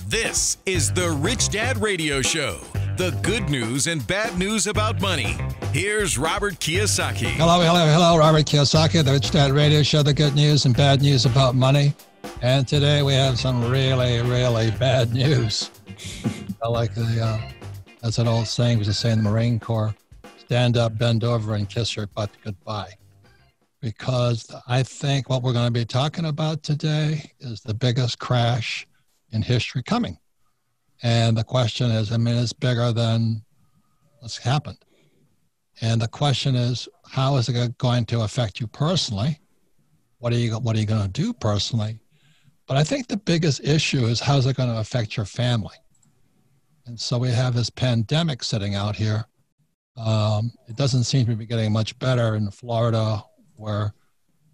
This is the Rich Dad Radio Show. The good news and bad news about money. Here's Robert Kiyosaki. Hello. Robert Kiyosaki, the Rich Dad Radio Show, the good news and bad news about money. And today we have some really bad news. That's an old saying, was to say in the Marine Corps, stand up, bend over, and kiss your butt goodbye. Because I think what we're going to be talking about today is the biggest crash in history coming. And the question is, it's bigger than what's happened. And the question is, how is it going to affect you personally? What are you going to do personally? But I think the biggest issue is, how's it going to affect your family? And so we have this pandemic sitting out here. It doesn't seem to be getting much better in Florida, where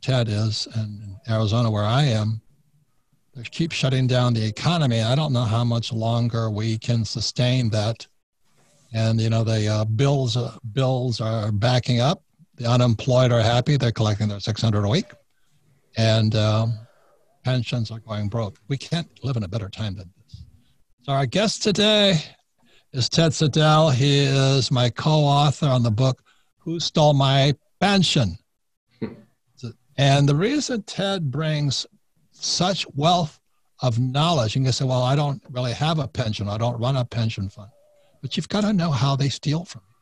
Ted is, and in Arizona, where I am. They keep shutting down the economy. I don't know how much longer we can sustain that. And, the bills are backing up. The unemployed are happy. They're collecting their $600 a week. And pensions are going broke. We can't live in a better time than this. So our guest today is Ted Siedle. He is my co-author on the book, Who Stole My Pension? And the reason Ted brings such wealth of knowledge, you can say, well, I don't really have a pension. I don't run a pension fund. But you've got to know how they steal from you.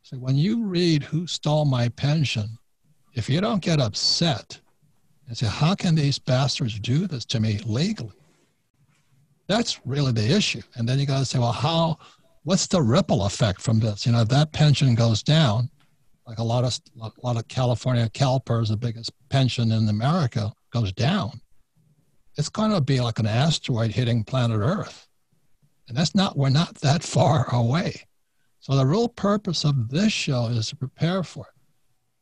So when you read Who Stole My Pension, if you don't get upset and say, how can these bastards do this to me legally? That's really the issue. And then you got to say, well, what's the ripple effect from this? That pension goes down, like a lot of California CalPERS, the biggest pension in America, goes down. It's going to be like an asteroid hitting planet Earth. And we're not that far away. So the real purpose of this show is to prepare for it.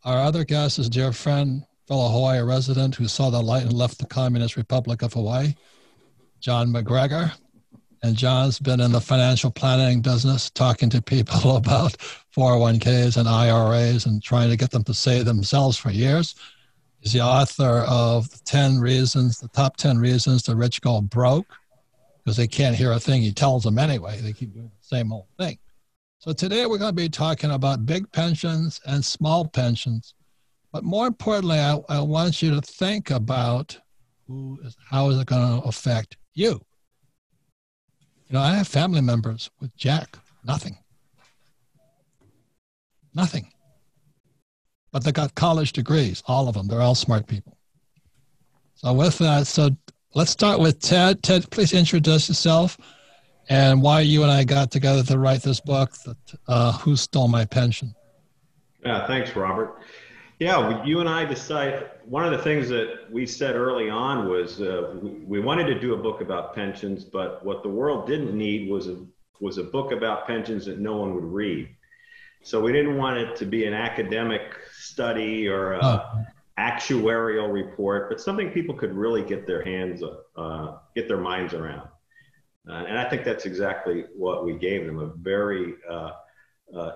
Our other guest is dear friend, fellow Hawaii resident who saw the light and left the Communist Republic of Hawaii, John MacGregor. And John's been in the financial planning business, talking to people about 401ks and IRAs and trying to get them to save themselves for years. He's the author of the top 10 reasons the rich go broke, because they can't hear a thing he tells them anyway. They keep doing the same old thing. So today we're going to be talking about big pensions and small pensions. But more importantly, I want you to think about how is it going to affect you? I have family members with Jack, nothing. But they got college degrees, all of them. They're all smart people. So with that, let's start with Ted. Ted, please introduce yourself and why you and I got together to write this book, Who Stole My Pension? Yeah, thanks, Robert. Yeah, you and I decided, one of the things that we said early on was we wanted to do a book about pensions, but what the world didn't need was a book about pensions that no one would read. So we didn't want it to be an academic study or actuarial report, but something people could really get their minds around. And I think that's exactly what we gave them, a very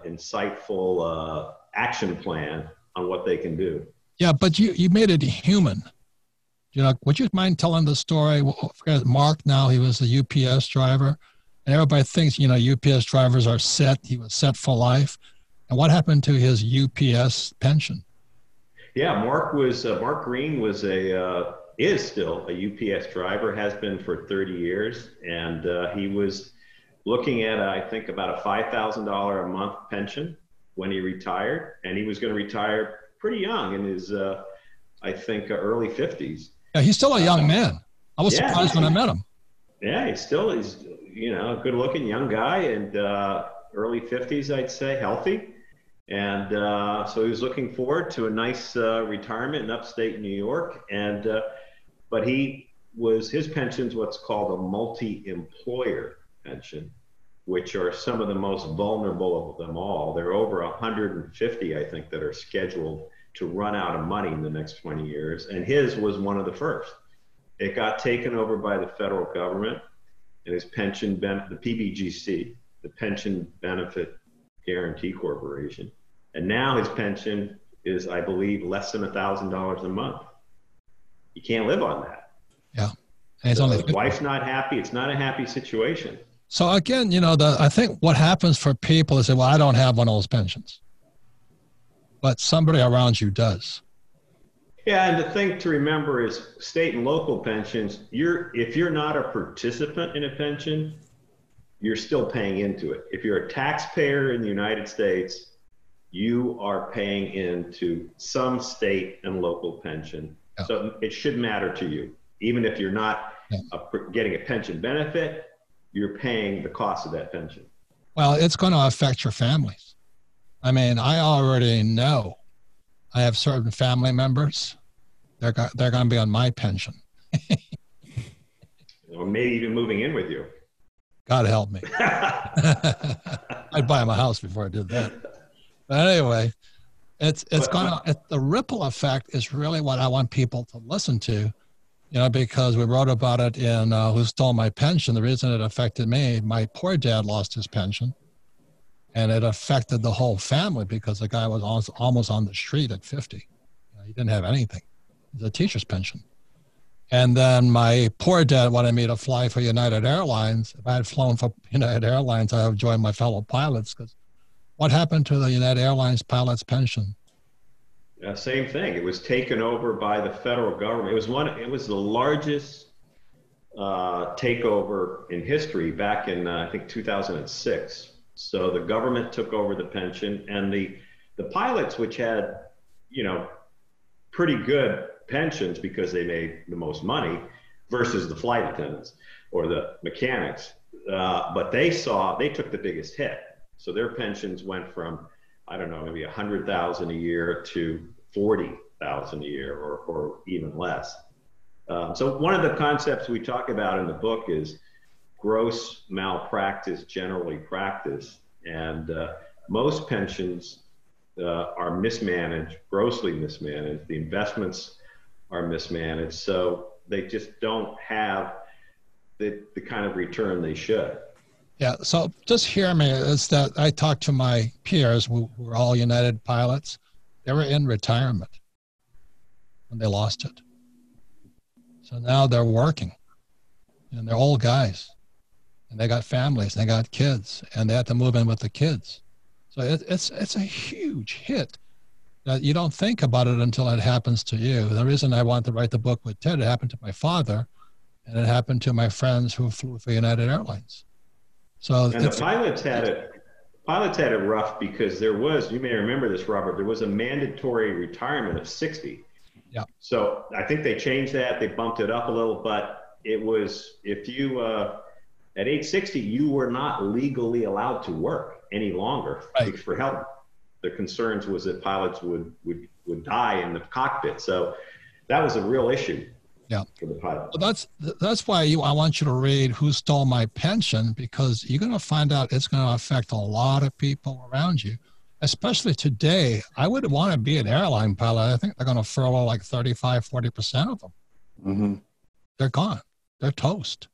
insightful action plan on what they can do. Yeah, but you made it human. Would you mind telling the story? Forget Mark now, he was a UPS driver, and everybody thinks, UPS drivers are set. He was set for life. And what happened to his UPS pension? Yeah, Mark Green is still a UPS driver, has been for 30 years. And he was looking at, I think, about a $5,000 a month pension when he retired. And he was going to retire pretty young, in his, I think, early 50s. Yeah, he's still a young man. I was surprised when I met him. Yeah, he's a good-looking young guy, and early 50s, I'd say, healthy. And so he was looking forward to a nice retirement in upstate New York. And but his pension's what's called a multi-employer pension, which are some of the most vulnerable of them all. There are over 150, I think, that are scheduled to run out of money in the next 20 years. And his was one of the first. It got taken over by the federal government, and his pension, the Pbgc, the Pension Benefit Guarantee Corporation. And now his pension is, I believe, less than $1,000 a month. You can't live on that. Yeah. And he's So only his 50. wife's not happy. It's not a happy situation. So again, I think what happens for people is that, well, I don't have one of those pensions, but somebody around you does. Yeah, and the thing to remember is state and local pensions, if you're not a participant in a pension, you're still paying into it. If you're a taxpayer in the United States, you are paying into some state and local pension. Yeah. So it should matter to you. Even if you're not getting a pension benefit, you're paying the cost of that pension. Well, it's going to affect your families. I mean, I already know I have certain family members. They're going to be on my pension. Or maybe even moving in with you. God help me. I'd buy him a house before I did that. But anyway, the ripple effect is really what I want people to listen to, because we wrote about it in Who Stole My Pension. The reason it affected me, my poor dad lost his pension, and it affected the whole family because the guy was almost on the street at 50. He didn't have anything. It was a teacher's pension. And then my poor dad wanted me to fly for United Airlines. If I had flown for United Airlines, I would have joined my fellow pilots, because what happened to the United Airlines pilot's pension? Same thing. It was taken over by the federal government. It was the largest takeover in history back in, I think, 2006. So the government took over the pension, and the pilots, which had, pretty good pensions because they made the most money, versus the flight attendants or the mechanics. But they took the biggest hit. So their pensions went from, I don't know, maybe 100,000 a year to 40,000 a year, or even less. So one of the concepts we talk about in the book is gross malpractice, generally practice. And most pensions are mismanaged, grossly mismanaged. The investments are mismanaged. So they just don't have the kind of return they should. Yeah, so just hear me, is that I talked to my peers who were all United pilots. They were in retirement when they lost it. So now they're working, and they're old guys, and they got families, and they got kids, and they have to move in with the kids. So it's a huge hit that you don't think about it until it happens to you. The reason I wanted to write the book with Ted, it happened to my father, and it happened to my friends who flew for United Airlines. So and the pilots had it rough because there was, you may remember this, Robert, there was a mandatory retirement of 60. Yeah. So I think they changed that. They bumped it up a little, but it was, if you, at age 60, you were not legally allowed to work any longer. Right. For health. The concerns was that pilots would die in the cockpit. So that was a real issue. Yeah. For the pilot. Well, that's why I want you to read Who Stole My Pension, because you're going to find out it's going to affect a lot of people around you, especially today. I wouldn't want to be an airline pilot. I think they're going to furlough like 35-40% of them. Mm-hmm. They're gone. They're toast.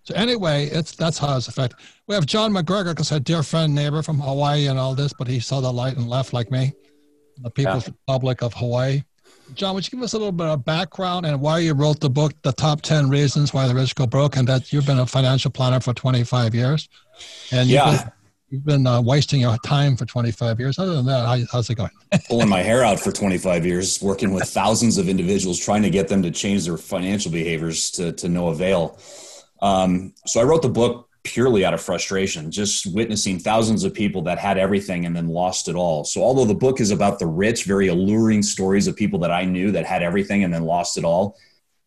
So anyway, that's how it's affected. We have John MacGregor, because our dear friend, neighbor from Hawaii and all this, but he saw the light and left like me, the People's Republic of Hawaii. John, would you give us a little bit of background and why you wrote the book, The Top 10 Reasons Why the Rich Go Broke, and that you've been a financial planner for 25 years? And you've been wasting your time for 25 years. Other than that, how's it going? Pulling my hair out for 25 years, working with thousands of individuals, trying to get them to change their financial behaviors to no avail. So I wrote the book purely out of frustration, just witnessing thousands of people that had everything and then lost it all. So although the book is about the rich, very alluring stories of people that I knew that had everything and then lost it all,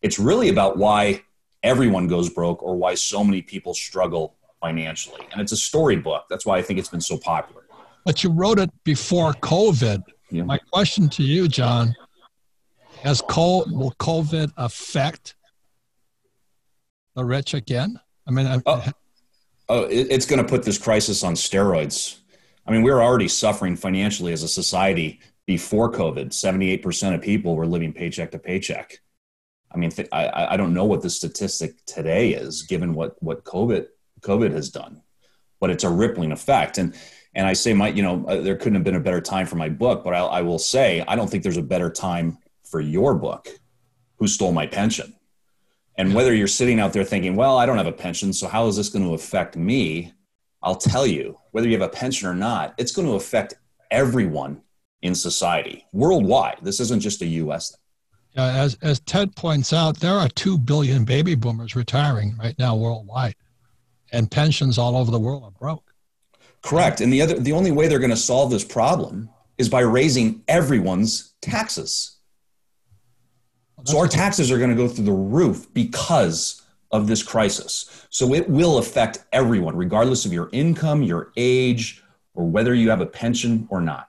it's really about why everyone goes broke or why so many people struggle financially. And it's a story book. That's why I think it's been so popular. But you wrote it before COVID. Yeah. My question to you, John, will COVID affect the rich again? I mean, it's going to put this crisis on steroids. I mean, we were already suffering financially as a society before COVID. 78% of people were living paycheck to paycheck. I mean, I don't know what the statistic today is, given what COVID has done, but it's a rippling effect. And I say, there couldn't have been a better time for my book, but I will say, I don't think there's a better time for your book, Who Stole My Pension. And whether you're sitting out there thinking, well, I don't have a pension, so how is this going to affect me? I'll tell you, whether you have a pension or not, it's going to affect everyone in society worldwide. This isn't just a U.S. thing. As Ted points out, there are 2 billion baby boomers retiring right now worldwide, and pensions all over the world are broke. Correct. And the only way they're going to solve this problem is by raising everyone's taxes. So our taxes are going to go through the roof because of this crisis. So it will affect everyone, regardless of your income, your age, or whether you have a pension or not.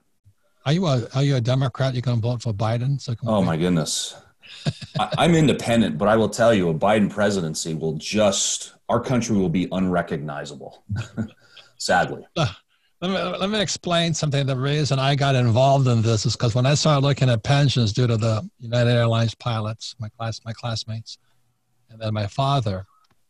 Are you a Democrat? You're going to vote for Biden? Oh my goodness. I'm independent, but I will tell you a Biden presidency our country will be unrecognizable, sadly. Let me explain something. The reason I got involved in this is because when I started looking at pensions due to the United Airlines pilots, my classmates, and then my father,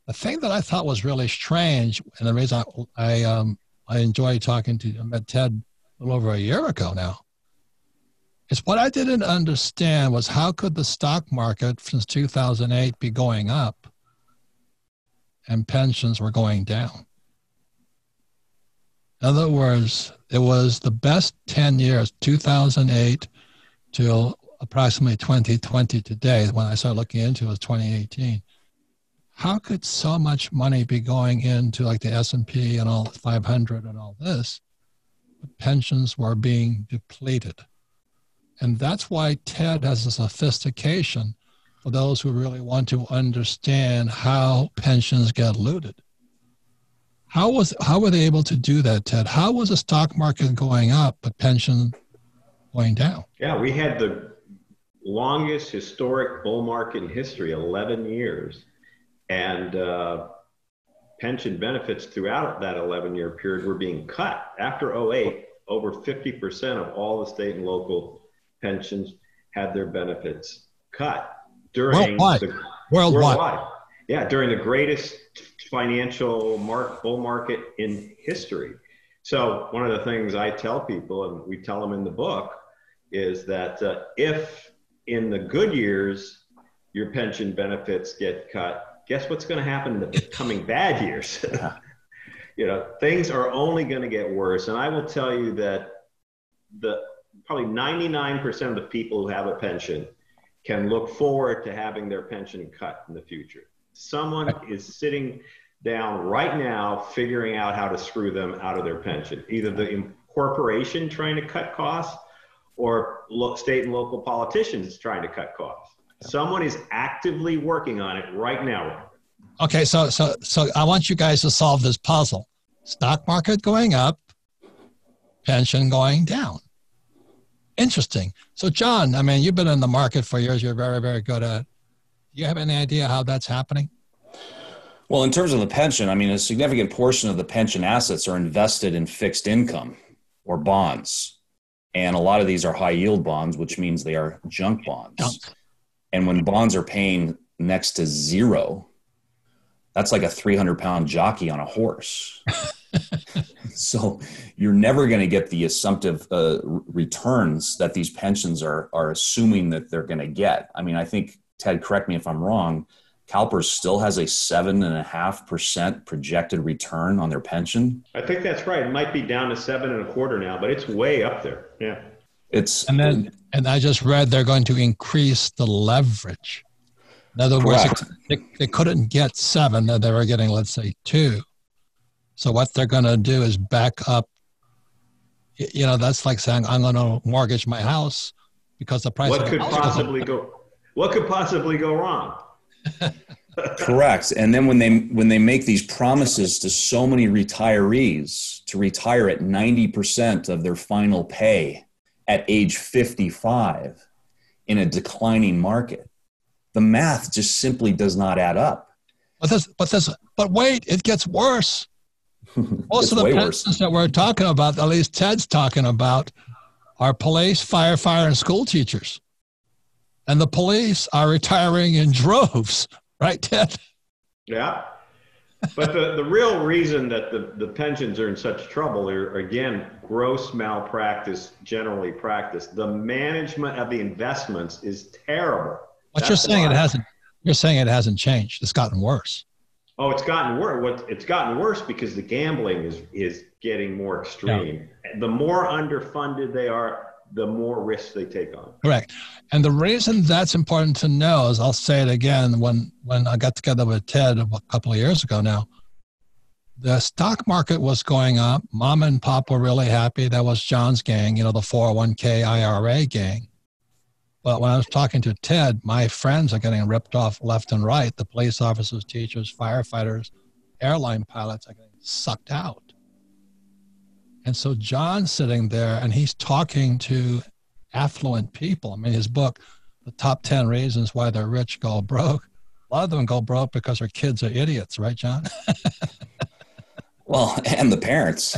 the thing that I thought was really strange, and the reason I enjoyed talking to, I met Ted a little over a year ago now, is what I didn't understand was how could the stock market since 2008 be going up and pensions were going down? In other words, it was the best 10 years, 2008 till approximately 2020 today, when I started looking into it was 2018. How could so much money be going into like the S&P and all 500 and all this, but pensions were being depleted? And that's why Ted has a sophistication for those who really want to understand how pensions get looted. How were they able to do that, Ted? How was the stock market going up, but pension going down? Yeah, we had the longest historic bull market in history, 11 years. And pension benefits throughout that 11-year period were being cut. After 2008, over 50% of all the state and local pensions had their benefits cut during worldwide. Yeah, during the greatest financial bull market in history. So one of the things I tell people, and we tell them in the book, is that if in the good years your pension benefits get cut, guess what's going to happen in the coming bad years? Things are only going to get worse. And I will tell you that probably 99% of the people who have a pension can look forward to having their pension cut in the future. Someone is sitting down right now figuring out how to screw them out of their pension, either the corporation trying to cut costs or state and local politicians trying to cut costs. Someone is actively working on it right now. Okay, so I want you guys to solve this puzzle. Stock market going up, pension going down. Interesting. So John, I mean, you've been in the market for years. You're very, very good at it. Do you have any idea how that's happening? Well, in terms of the pension, I mean, a significant portion of the pension assets are invested in fixed income or bonds. And a lot of these are high yield bonds, which means they are junk bonds. And when bonds are paying next to zero, that's like a 300-pound jockey on a horse. So you're never going to get the assumptive returns that these pensions are assuming that they're going to get. I mean, I think, Ted, correct me if I'm wrong, CalPERS still has a 7.5% projected return on their pension. I think that's right. It might be down to 7.25% now, but it's way up there. Yeah. And I just read they're going to increase the leverage. In other words, they couldn't get 7, they were getting, let's say, 2. So what they're going to do is back up. That's like saying I'm going to mortgage my house because the price. What could possibly go wrong? Correct. And then when they make these promises to so many retirees to retire at 90% of their final pay at age 55 in a declining market, the math just simply does not add up. But wait, it gets worse. Most of the pensions that we're talking about, at least Ted's talking about, are police, firefighter, and school teachers. And the police are retiring in droves, right, Ted? Yeah. But the real reason that the pensions are in such trouble are, again, gross malpractice generally practiced. The management of the investments is terrible. What you're saying, it hasn't. You're saying it hasn't changed. It's gotten worse. Oh, it's gotten worse. It's gotten worse because the gambling is getting more extreme. Yeah. The more underfunded they are, the more risks they take on. Correct. And the reason that's important to know is, I'll say it again, when I got together with Ted a couple of years ago now, the stock market was going up. Mom and Pop were really happy. That was John's gang, the 401k IRA gang. But when I was talking to Ted, my friends are getting ripped off left and right. The police officers, teachers, firefighters, airline pilots are getting sucked out. And so John's sitting there and he's talking to affluent people. I mean, his book, The Top 10 Reasons Why the Rich Go Broke, a lot of them go broke because their kids are idiots, right, John? Well, and the parents.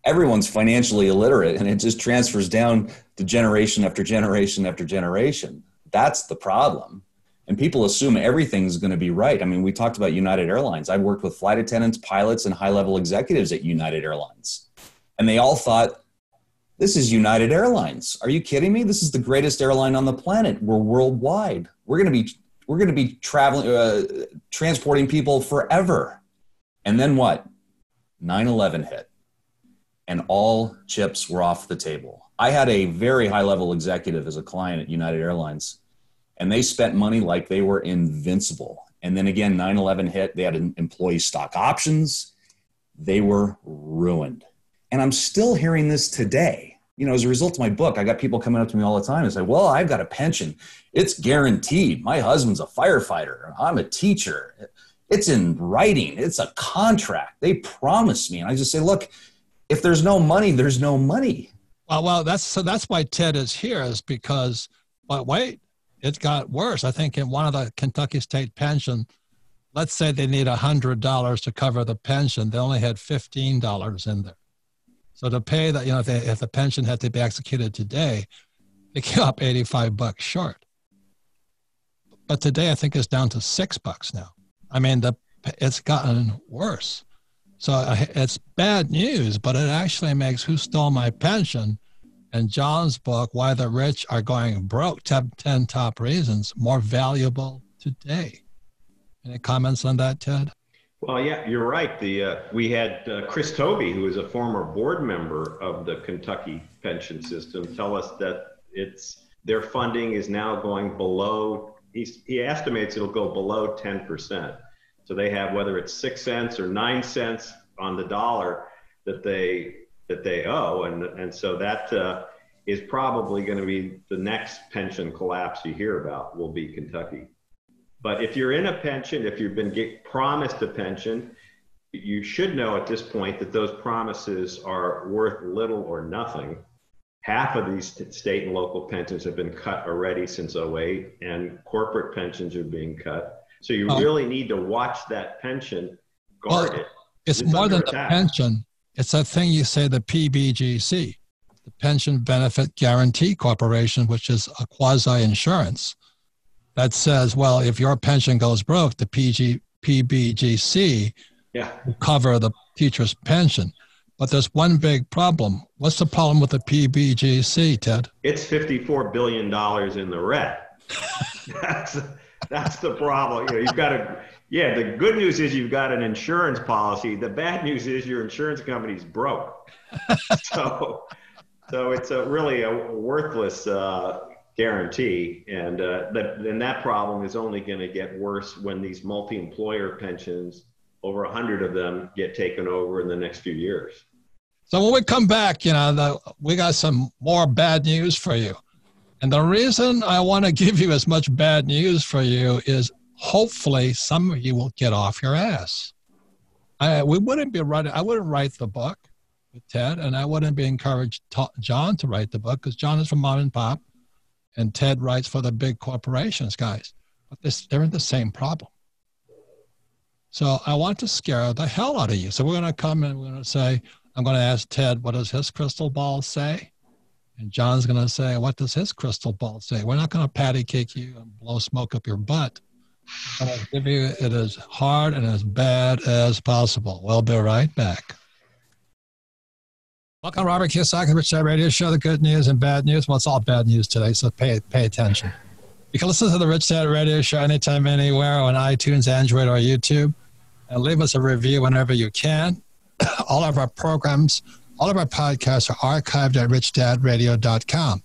Everyone's financially illiterate, and it just transfers down to generation after generation after generation. That's the problem. And people assume everything's going to be right. I mean, we talked about United Airlines. I worked with flight attendants, pilots, and high-level executives at United Airlines. And they all thought, this is United Airlines. Are you kidding me? This is the greatest airline on the planet. We're worldwide. We're going to be traveling, transporting people forever. And then what? 9/11 hit. And all chips were off the table. I had a very high-level executive as a client at United Airlines. And they spent money like they were invincible. And then again, 9/11 hit. They had employee stock options. They were ruined. And I'm still hearing this today. As a result of my book, I got people coming up to me all the time and say, well, I've got a pension. It's guaranteed. My husband's a firefighter. I'm a teacher. It's in writing. It's a contract. They promised me. And I just say, look, if there's no money, there's no money. Well, that's why Ted is here, is because, but wait, it got worse. I think in one of the Kentucky State pension, let's say they need $100 to cover the pension. They only had $15 in there. So to pay that, if the pension had to be executed today, they came up $85 short. But today I think it's down to $6 now. I mean, it's gotten worse. So it's bad news, but it actually makes Who Stole My Pension and John's book, Why the Rich Are Going Broke, 10 Top Reasons, more valuable today. Any comments on that, Ted? Well, yeah, you're right. We had Chris Tobey, who is a former board member of the Kentucky pension system, tell us that their funding is now going below, he estimates it'll go below 10%. So they have, whether it's 6 cents or 9 cents on the dollar that they owe. And so that is probably going to be the next pension collapse you hear about, will be Kentucky. But if you're in a pension, if you've been promised a pension, you should know at this point that those promises are worth little or nothing. Half of these state and local pensions have been cut already since 2008, and corporate pensions are being cut. So you really need to watch that pension, guard it. It's more than the pension. It's that thing you say, the Pbgc, the Pension Benefit Guarantee Corporation, which is a quasi-insurance that says, well, if your pension goes broke, the Pbgc will cover the teacher's pension. But there's one big problem. What's the problem with the Pbgc, Ted? It's $54 billion in the red. That's the problem. You've got the good news is you've got an insurance policy. The bad news is your insurance company's broke. So it's really a worthless guarantee. And that problem is only going to get worse when these multi-employer pensions, over 100 of them, get taken over in the next few years. So when we come back, we got some more bad news for you. And the reason I want to give you as much bad news for you is hopefully some of you will get off your ass. I wouldn't write the book with Ted, and I wouldn't be encouraged John to write the book, because John is from mom and pop, and Ted writes for the big corporations, guys. But they're in the same problem. So I want to scare the hell out of you. So we're going to come and we're going to say, I'm going to ask Ted, what does his crystal ball say? And John's going to say, what does his crystal ball say? We're not going to patty cake you and blow smoke up your butt. I'm going to give you it as hard and as bad as possible. We'll be right back. Welcome to Robert Kiyosaki, Rich Dad Radio Show, the good news and bad news. Well, it's all bad news today, so pay attention. You can listen to the Rich Dad Radio Show anytime, anywhere on iTunes, Android, or YouTube. And leave us a review whenever you can. All of our programs, all of our podcasts are archived at richdadradio.com.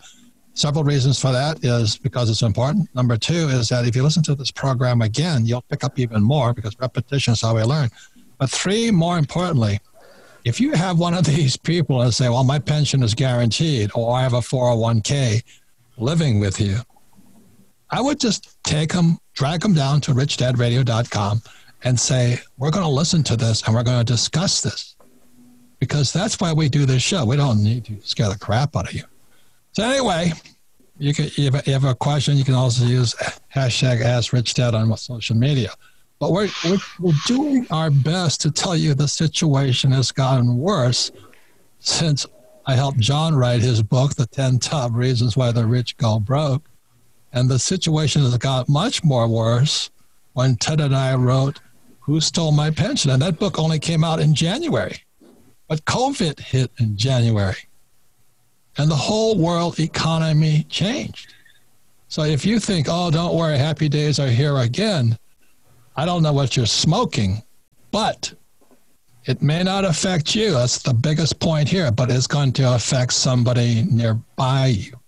Several reasons for that is because it's important. Number two is that if you listen to this program again, you'll pick up even more because repetition is how we learn. But three, more importantly, if you have one of these people and say, well, my pension is guaranteed, or I have a 401k living with you, I would just take them, drag them down to richdadradio.com and say, we're going to listen to this and we're going to discuss this, because that's why we do this show. We don't need to scare the crap out of you. So anyway, if you have a question, you can also use hashtag AskRichDad on social media. But we're doing our best to tell you the situation has gotten worse since I helped John write his book, The 10 Top Reasons Why the Rich Go Broke. And the situation has got much more worse when Ted and I wrote Who Stole My Pension? And that book only came out in January. But COVID hit in January. And the whole world economy changed. So if you think, oh, don't worry, happy days are here again, I don't know what you're smoking, but it may not affect you. That's the biggest point here, but it's going to affect somebody nearby you.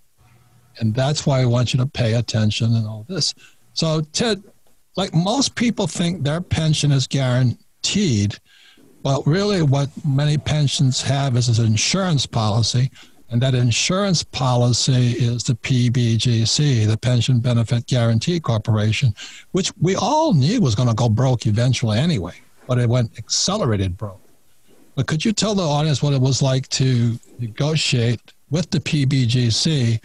And that's why I want you to pay attention and all this. So Ted, like most people think their pension is guaranteed, but really what many pensions have is an insurance policy. And that insurance policy is the Pbgc, the Pension Benefit Guaranty Corporation, which we all knew was going to go broke eventually anyway, but it went accelerated broke. But could you tell the audience what it was like to negotiate with the Pbgc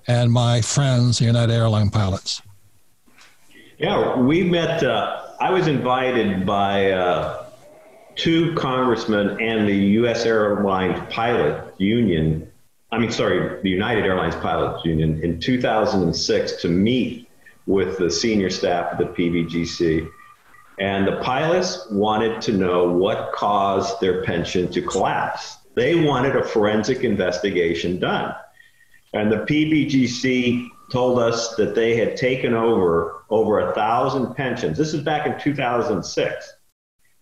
and my friends, the United Airlines pilots? Yeah, we met, I was invited by two congressmen and the U.S. Airlines Pilot Union, the United Airlines Pilots Union in 2006 to meet with the senior staff of the Pbgc. And the pilots wanted to know what caused their pension to collapse. They wanted a forensic investigation done. And the Pbgc told us that they had taken over 1,000 pensions. This is back in 2006.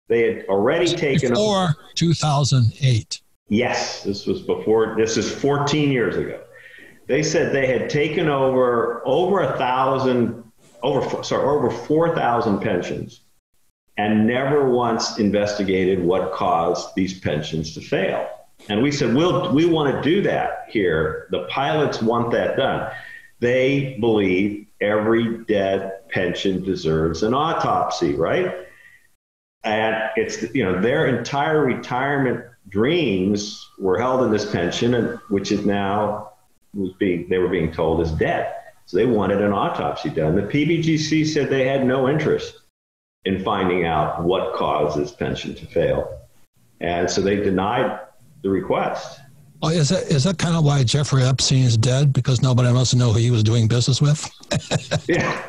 They had already taken before 2008. Yes, this was before. This is 14 years ago. They said they had taken over 4,000 pensions and never once investigated what caused these pensions to fail. And we said, we want to do that here. The pilots want that done. They believe every dead pension deserves an autopsy, right? And it's, their entire retirement dreams were held in this pension, and which is now they were being told is dead. So they wanted an autopsy done. The Pbgc said they had no interest in finding out what caused this pension to fail. And so they denied the request. Oh, is that kind of why Jeffrey Epstein is dead? Because nobody wants to know who he was doing business with? Yeah.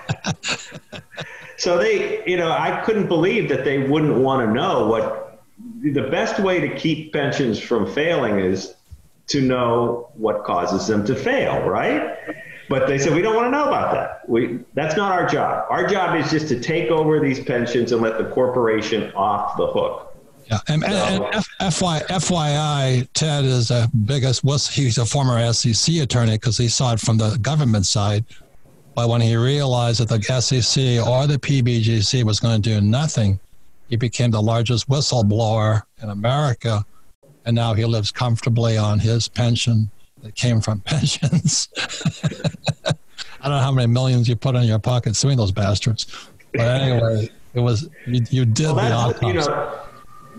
So I couldn't believe that they wouldn't want to know what the best way to keep pensions from failing is to know what causes them to fail, right? But they said, we don't want to know about that. That's not our job. Our job is just to take over these pensions and let the corporation off the hook. Yeah, and FYI, Ted is he's a former SEC attorney because he saw it from the government side. But when he realized that the SEC or the Pbgc was going to do nothing, he became the largest whistleblower in America, and now he lives comfortably on his pension that came from pensions. I don't know how many millions you put in your pocket suing those bastards. But anyway, it was you did the autopsy.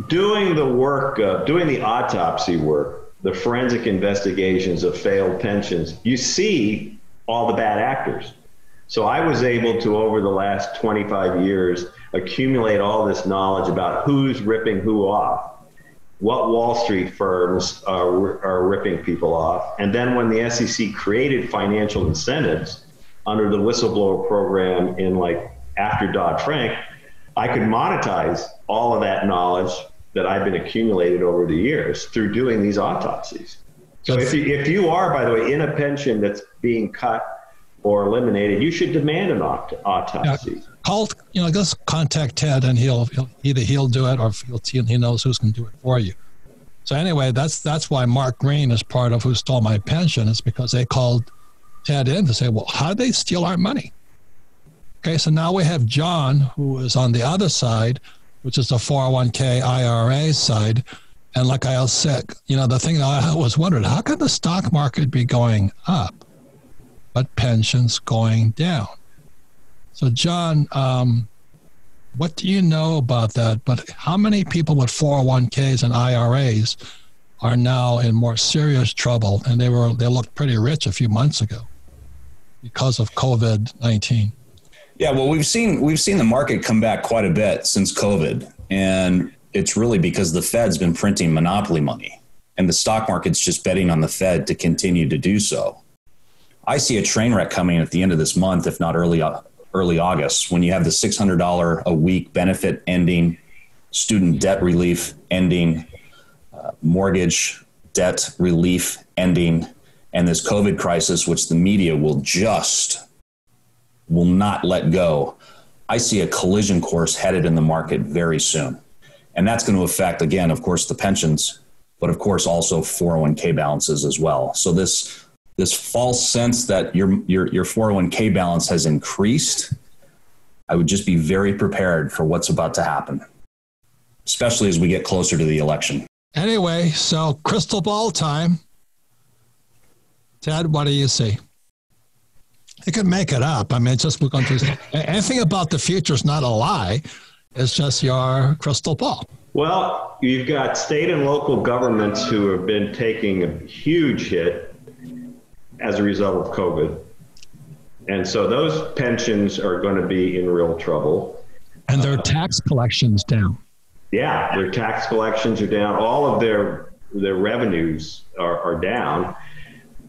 Doing the work, doing the autopsy work, the forensic investigations of failed pensions, you see all the bad actors. So I was able to, over the last 25 years, accumulate all this knowledge about who's ripping who off, what Wall Street firms are ripping people off. And then when the SEC created financial incentives under the whistleblower program after Dodd-Frank, I could monetize all of that knowledge that I've been accumulated over the years through doing these autopsies. So if you are, by the way, in a pension that's being cut or eliminated, you should demand an autopsy. Just contact Ted, and he'll do it, or he knows who's going to do it for you. So anyway, that's why Mark Green is part of Who Stole My Pension. It's because they called Ted in to say, well, how did they steal our money? Okay, so now we have John, who is on the other side, which is the 401k IRA side. And like I said, the thing that I always wondered, how could the stock market be going up, but pensions going down? So John, what do you know about that? But how many people with 401ks and IRAs are now in more serious trouble? And they looked pretty rich a few months ago because of COVID-19. Yeah, well, we've seen the market come back quite a bit since COVID, and it's really because the Fed's been printing monopoly money, and the stock market's just betting on the Fed to continue to do so. I see a train wreck coming at the end of this month, if not early August, when you have the $600 a week benefit ending, student debt relief ending, mortgage debt relief ending, and this COVID crisis, which the media will not let go. I see a collision course headed in the market very soon. And that's going to affect, again, of course, the pensions, but of course also 401k balances as well. So this false sense that your 401k balance has increased, I would just be very prepared for what's about to happen, especially as we get closer to the election. Anyway, so crystal ball time. Ted, what do you see? You can make it up. I mean, it's just we're going to anything about the future is not a lie. It's just your crystal ball. Well, you've got state and local governments who have been taking a huge hit as a result of COVID. And so those pensions are going to be in real trouble. And their tax collections down. Yeah, their tax collections are down. All of their revenues are down.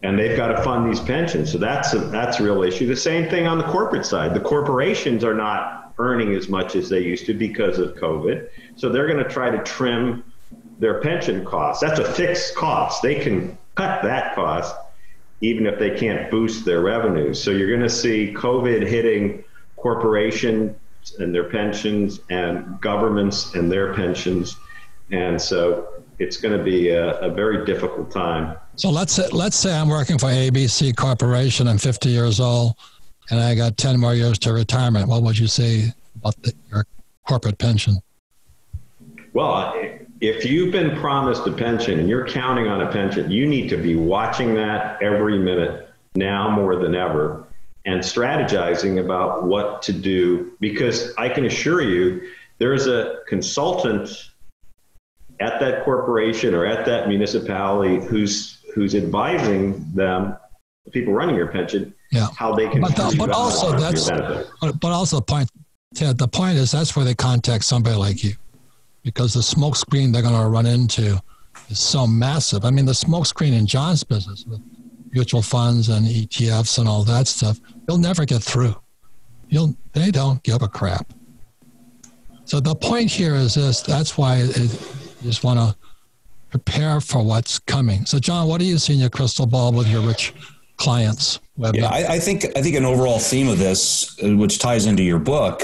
And they've got to fund these pensions. So that's a real issue. The same thing on the corporate side. The corporations are not earning as much as they used to because of COVID. So they're going to try to trim their pension costs. That's a fixed cost. They can cut that cost even if they can't boost their revenues. So you're going to see COVID hitting corporations and their pensions and governments and their pensions. And so it's going to be a very difficult time. So let's say I'm working for ABC Corporation. I'm 50 years old, and I got 10 more years to retirement. What would you say about your corporate pension? Well, if you've been promised a pension and you're counting on a pension, you need to be watching that every minute now more than ever and strategizing about what to do, because I can assure you there's a consultant at that corporation or at that municipality who's advising them, the people running your pension, how they can. But also the point, Ted. The point is that's where they contact somebody like you, because the smoke screen they're going to run into is so massive. I mean, the smoke screen in John's business with mutual funds and ETFs and all that stuff, you'll never get through. They don't give a crap. So the point here is this. That's why you just want to prepare for what's coming. So, John, what do you see in your crystal ball with your rich clients? I think an overall theme of this, which ties into your book,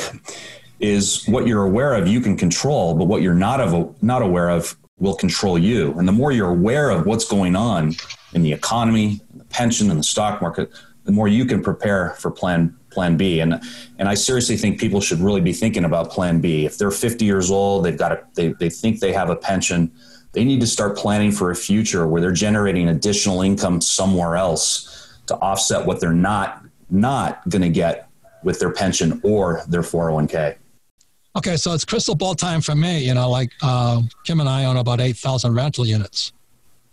is what you're aware of you can control, but what you're not aware of will control you. And the more you're aware of what's going on in the economy, in the pension, and the stock market, the more you can prepare for Plan B. And I seriously think people should really be thinking about Plan B. If they're 50 years old, they think they have a pension, they need to start planning for a future where they're generating additional income somewhere else to offset what they're not going to get with their pension or their 401k. Okay, so it's crystal ball time for me. Kim and I own about 8,000 rental units.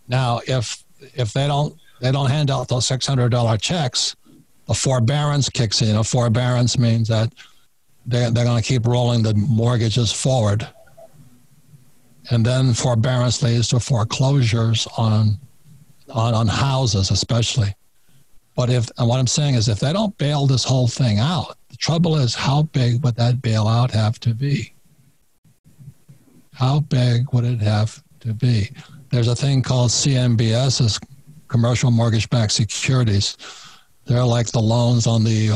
Now, if they don't hand out those $600 checks, a forbearance kicks in. A forbearance means that they're going to keep rolling the mortgages forward. And then forbearance leads to foreclosures on houses especially. But what I'm saying is if they don't bail this whole thing out, the trouble is how big would that bailout have to be? How big would it have to be? There's a thing called CMBS, commercial mortgage-backed securities. They're like the loans on the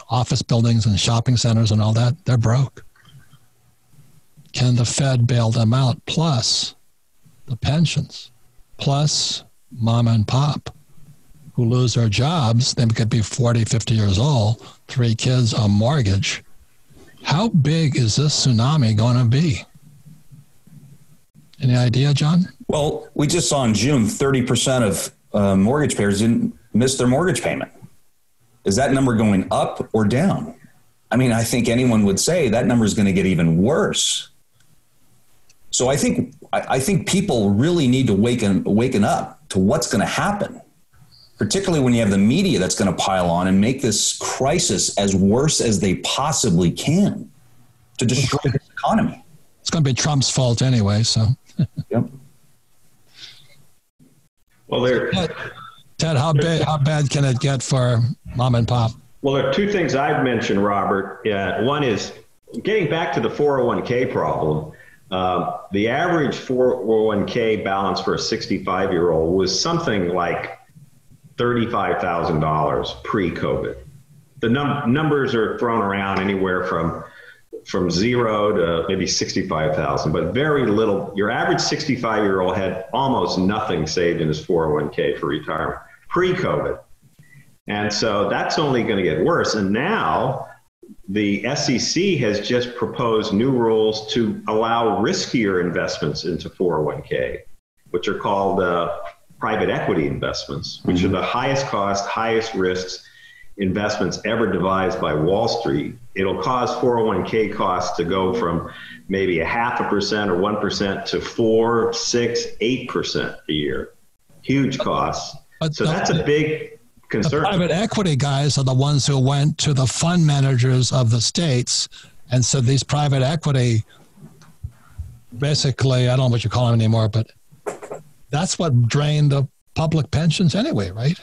office buildings and shopping centers and all that. They're broke. Can the Fed bail them out? Plus the pensions, plus mom and pop who lose their jobs. They could be 40, 50 years old, 3 kids, a mortgage. How big is this tsunami going to be? Any idea, John? Well, we just saw in June, 30% of mortgage payers didn't miss their mortgage payment. Is that number going up or down? I mean, I think anyone would say that number is going to get even worse. So I think people really need to waken up to what's going to happen, particularly when you have the media that's going to pile on and make this crisis as worse as they possibly can to destroy the economy. It's going to be Trump's fault anyway, so. Yep. Well, Ted, how bad can it get for mom and pop? Well, there are 2 things I've mentioned, Robert. One is getting back to the 401k problem. The average 401k balance for a 65-year-old was something like $35,000 pre-COVID. The numbers are thrown around anywhere from 0 to maybe 65,000, but very little. Your average 65-year-old had almost nothing saved in his 401k for retirement pre-COVID. And so that's only going to get worse. And now the SEC has just proposed new rules to allow riskier investments into 401k, which are called private equity investments, which are the highest cost, highest risks investments ever devised by Wall Street. It'll cause 401k costs to go from maybe 0.5% or 1% to 4%, 6%, 8% a year. Huge costs. So that's a big concern. The private equity guys are the ones who went to the fund managers of the states and said these private equity, basically, I don't know what you call them anymore, but that's what drained the public pensions anyway, right?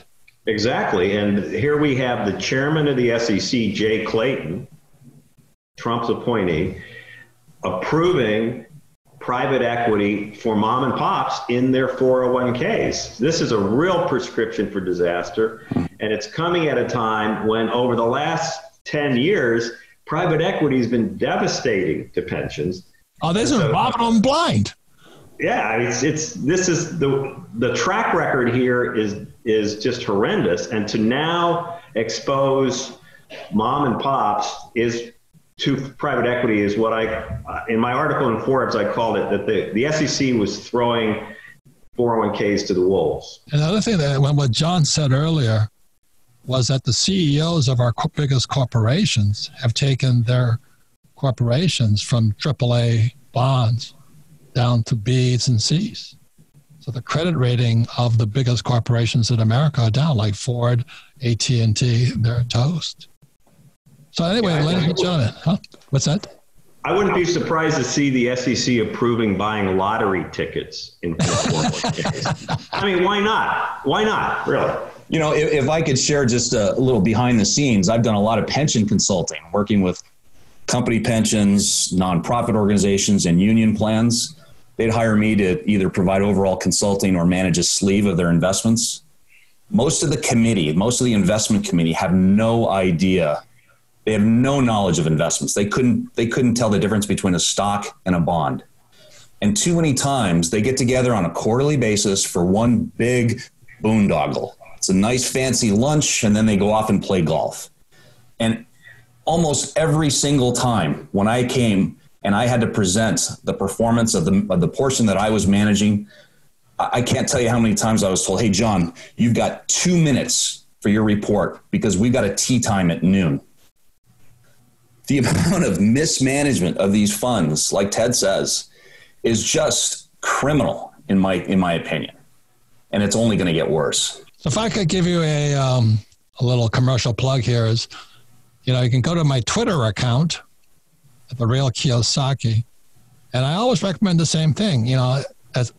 Exactly. And here we have the chairman of the SEC, Jay Clayton, Trump's appointee, approving private equity for mom and pops in their 401ks. This is a real prescription for disaster. And it's coming at a time when over the last 10 years, private equity has been devastating to pensions. Oh, this is robbing them blind. Yeah, this is the track record here is just horrendous, and to now expose mom and pops to private equity is what in my article in Forbes I called it that the SEC was throwing 401ks to the wolves. Another thing that what John said earlier was that the CEOs of our biggest corporations have taken their corporations from AAA bonds down to B's and C's. So the credit rating of the biggest corporations in America are down, like Ford, AT&T, they're toast. So anyway, ladies and gentlemen, what's that? I wouldn't be surprised to see the SEC approving buying lottery tickets in 401ks. I mean, why not? Why not, really? You know, if I could share just a little behind the scenes, I've done a lot of pension consulting, working with company pensions, nonprofit organizations, and union plans. They'd hire me to either provide overall consulting or manage a sleeve of their investments. Most of the investment committee have no idea. They have no knowledge of investments. They couldn't tell the difference between a stock and a bond. And too many times they get together on a quarterly basis for one big boondoggle. It's a nice fancy lunch, and then they go off and play golf. And almost every single time when I came and I had to present the performance of the portion that I was managing, I can't tell you how many times I was told, hey, John, you've got 2 minutes for your report because we've got a tea time at noon. The amount of mismanagement of these funds, like Ted says, is just criminal in my opinion. And it's only going to get worse. So if I could give you a little commercial plug here is, you can go to my Twitter account, The Real Kiyosaki, and I always recommend the same thing, as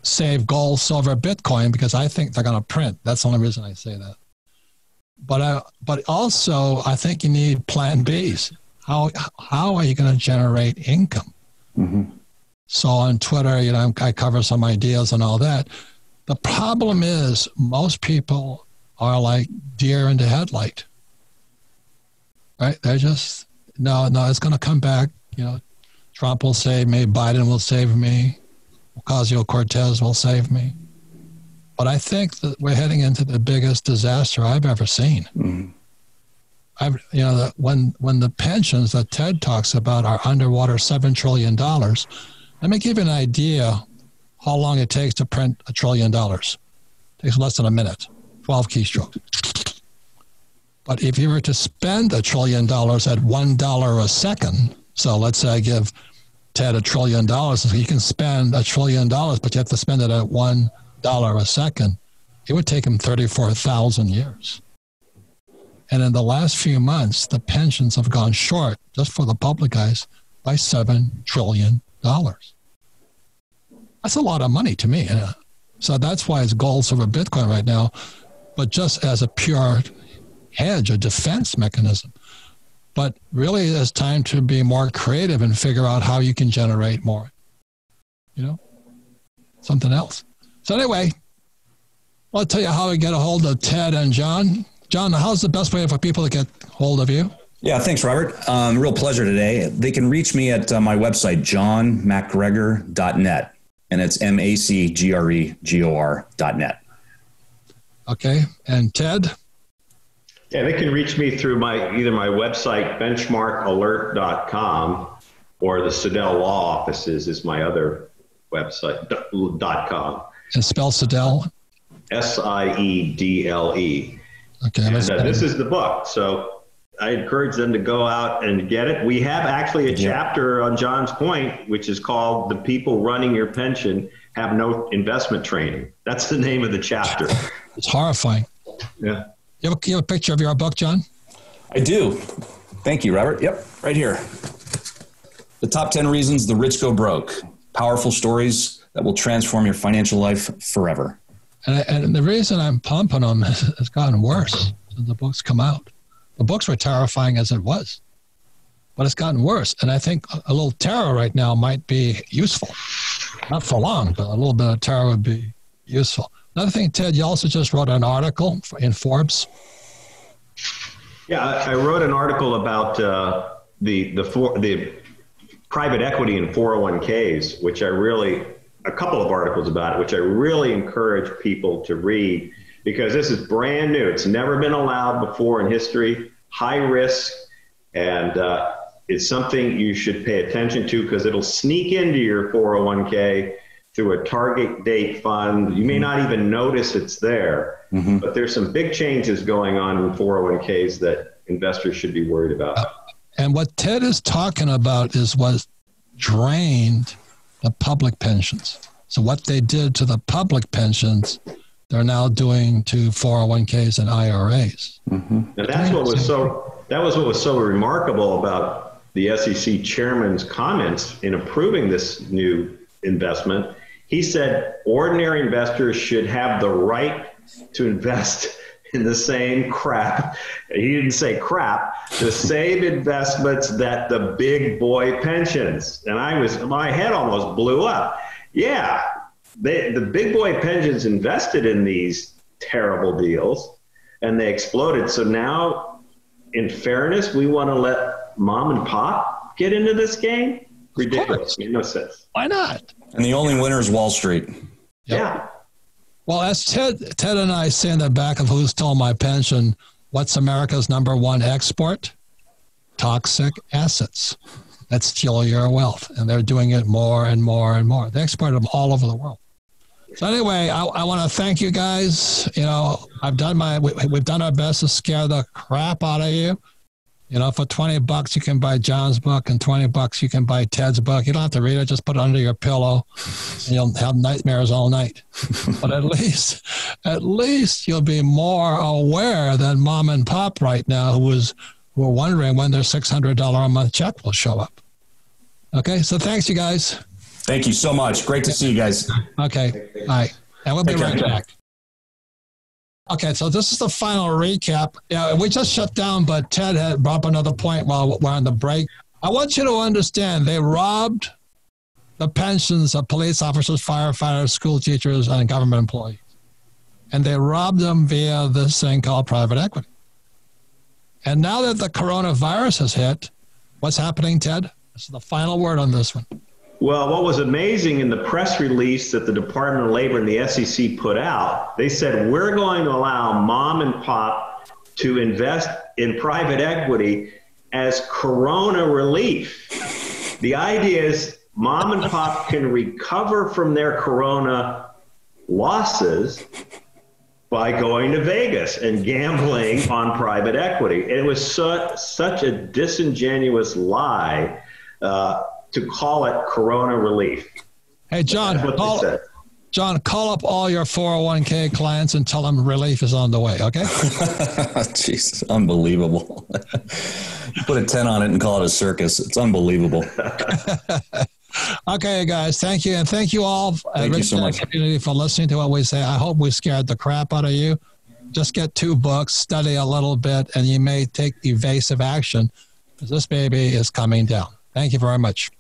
save gold, silver, Bitcoin, because I think they're going to print. That's the only reason I say that. But also, I think you need plan Bs. How are you going to generate income? Mm-hmm. So on Twitter, I cover some ideas and all that. The problem is most people are like deer in the headlight. Right? They're just, no, it's going to come back. You know, Trump will save me. Biden will save me. Ocasio-Cortez will save me. But I think that we're heading into the biggest disaster I've ever seen. When the pensions that Ted talks about are underwater $7 trillion, let me give you an idea how long it takes to print $1 trillion. It takes less than a minute, 12 keystrokes. But if you were to spend $1 trillion at $1 a second, so let's say I give Ted $1 trillion, so he can spend $1 trillion, but you have to spend it at $1 a second, it would take him 34,000 years. And in the last few months, the pensions have gone short, just for the public guys, by $7 trillion. That's a lot of money to me. So that's why it's gold, silver, Bitcoin right now, but just as a pure hedge, a defense mechanism. But really, it's time to be more creative and figure out how you can generate more, something else. So anyway, I'll tell you how to get a hold of Ted and John. John, how's the best way for people to get hold of you? Yeah, thanks, Robert. Real pleasure today. They can reach me at my website, johnmacgregor.net, and it's MacGregor.net. Okay, and Ted? Yeah, they can reach me through either my website, benchmarkalert.com, or the Siedle Law Offices is my other website, .com. And spell Siedle? Siedle. Okay. And, this is the book. So I encourage them to go out and get it. We have actually a chapter on John's point, which is called The People Running Your Pension Have No Investment Training. That's the name of the chapter. It's horrifying. Yeah. You have a picture of your book, John? I do. Thank you, Robert. Yep, right here. The top 10 reasons the rich go broke. Powerful stories that will transform your financial life forever. And the reason I'm pumping them is it's gotten worse since the books come out. The books were terrifying as it was, but it's gotten worse. And I think a little terror right now might be useful. Not for long, but a little bit of terror would be useful. Another thing, Ted, you also just wrote an article in Forbes. Yeah, I wrote an article about the private equity in 401ks, which a couple of articles about it, which I really encourage people to read, because this is brand new. It's never been allowed before in history, high risk, and it's something you should pay attention to because it'll sneak into your 401k through a target date fund. You may not even notice it's there, but there's some big changes going on in 401ks that investors should be worried about. And what Ted is talking about is what drained the public pensions. So what they did to the public pensions, they're now doing to 401ks and IRAs. And that was what was so remarkable about the SEC chairman's comments in approving this new investment. He said ordinary investors should have the right to invest in the same crap. He didn't say crap, the same investments that the big boy pensions. And my head almost blew up. Yeah, the big boy pensions invested in these terrible deals and they exploded. So now, in fairness, we want to let mom and pop get into this game? Ridiculous. Made no sense. Why not? And the only winner is Wall Street. Yep. Yeah. Well, as Ted and I say in the back of Who Stole My Pension, what's America's number one export? Toxic assets that steal your wealth. And they're doing it more and more and more. They export them all over the world. So anyway, I want to thank you guys. We've done our best to scare the crap out of you. For $20, you can buy John's book, and $20, you can buy Ted's book. You don't have to read it. Just put it under your pillow, and you'll have nightmares all night. But at least you'll be more aware than mom and pop right now who are wondering when their $600 a month check will show up. Okay, so thanks, you guys. Thank you so much. Great to see you guys. Okay, all right. And we'll be right back. Okay, so this is the final recap. Yeah, we just shut down, but Ted had brought up another point while we're on the break. I want you to understand they robbed the pensions of police officers, firefighters, school teachers, and government employees. and they robbed them via this thing called private equity. And now that the coronavirus has hit, what's happening, Ted? This is the final word on this one. Well, what was amazing in the press release that the Department of Labor and the SEC put out, they said, we're going to allow mom and pop to invest in private equity as corona relief. The idea is mom and pop can recover from their corona losses by going to Vegas and gambling on private equity. It was such a disingenuous lie to call it corona relief. Hey, John, call up all your 401k clients and tell them relief is on the way, okay? Jeez, unbelievable. You put a 10 on it and call it a circus. It's unbelievable. Okay, guys, thank you. And thank you all, thank you so much, community, for listening to what we say. I hope we scared the crap out of you. Just get 2 books, study a little bit, and you may take evasive action because this baby is coming down. Thank you very much.